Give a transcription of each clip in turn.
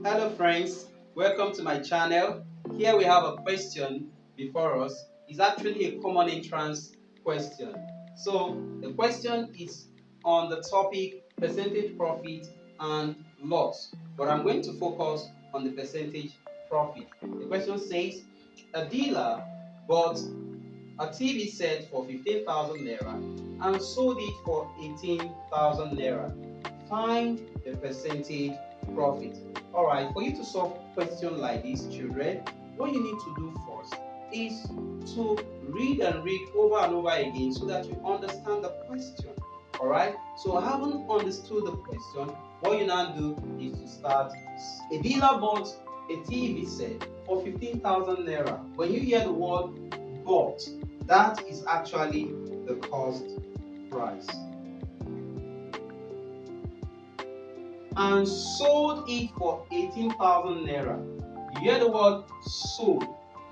Hello friends, welcome to my channel. Here we have a question before us. It's actually a common entrance question. So the question is on the topic percentage profit and loss, but I'm going to focus on the percentage profit. The question says a dealer bought a TV set for 15,000 naira and sold it for 18,000 naira. Find the percentage profit. Alright, for you to solve a question like this, children, what you need to do first is to read and read over and over again so that you understand the question. Alright, so having understood the question, what you now do is to start. A dealer bought a TV set for 15,000 naira. When you hear the word bought, that is actually the cost price. And sold it for 18,000 naira. You hear the word sold,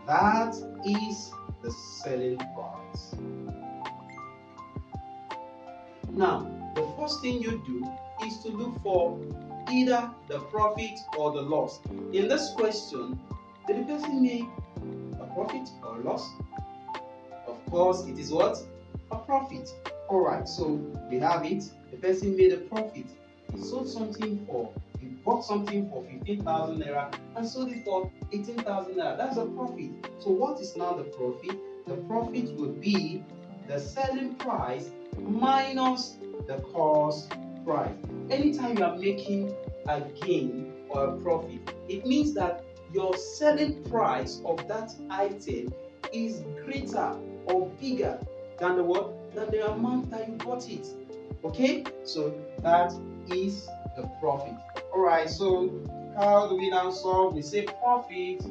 that is the selling price. Now, the first thing you do is to look for either the profit or the loss. In this question, did the person make a profit or a loss? Of course, it is what? A profit. Alright, so we have it. The person made a profit. He sold something for, he bought something for 15,000 naira and sold it for 18,000 naira. That's a profit. So what is now the profit? The profit would be the selling price minus the cost price. Anytime you are making a gain or a profit, it means that your selling price of that item is greater or bigger than the what? Than the amount that you bought it. Okay? So that is the profit. Alright, so how do we now solve? We say profit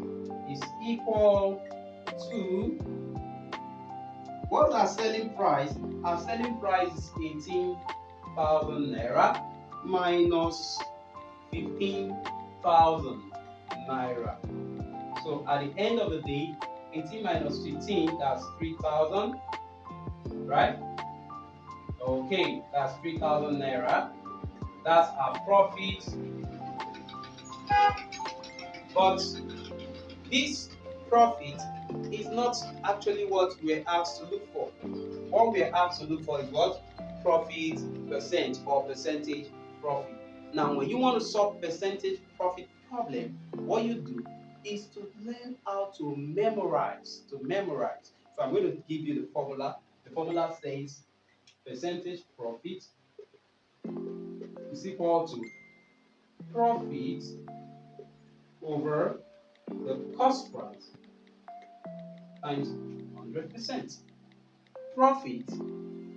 is equal to, what's our selling price? Our selling price is 18,000 naira minus 15,000 naira. So at the end of the day, 18 minus 15, that's 3,000, right? Okay, that's 3,000 naira. That's our profit. But this profit is not actually what we're asked to look for. What we're asked to look for is what? Profit percent or percentage profit. Now, when you want to solve percentage profit problem, what you do is to learn how to memorize. So I'm going to give you the formula. The formula says percentage profit is equal to profit over the cost price times 100%. Profit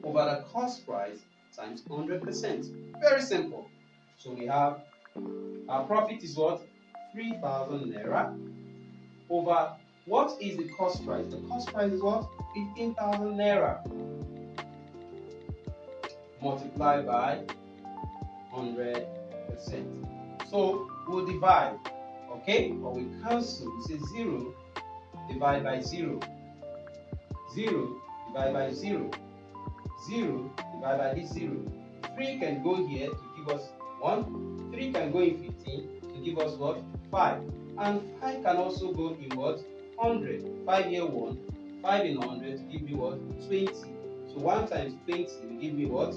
over the cost price times 100%. Very simple. So we have our profit is what? 3,000 naira over what is the cost price? The cost price is what? 15,000 naira multiplied by 100%. So we'll divide, okay? Or we cancel. We say 0 divided by 0. 0 divided by 0. 0 divided by this 0. 3 can go here to give us 1. 3 can go in 15 to give us what? 5. And 5 can also go in what? 100. 5 here 1. 5 in 100 to give me what? 20. So 1 times 20 will give me what?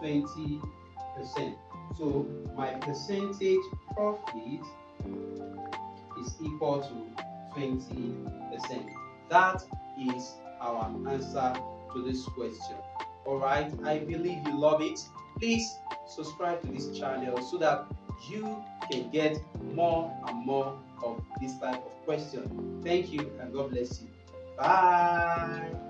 20%. So my percentage profit is equal to 20%. That is our answer to this question. Alright, I believe you love it. Please subscribe to this channel so that you can get more and more of this type of question. Thank you and God bless you. Bye.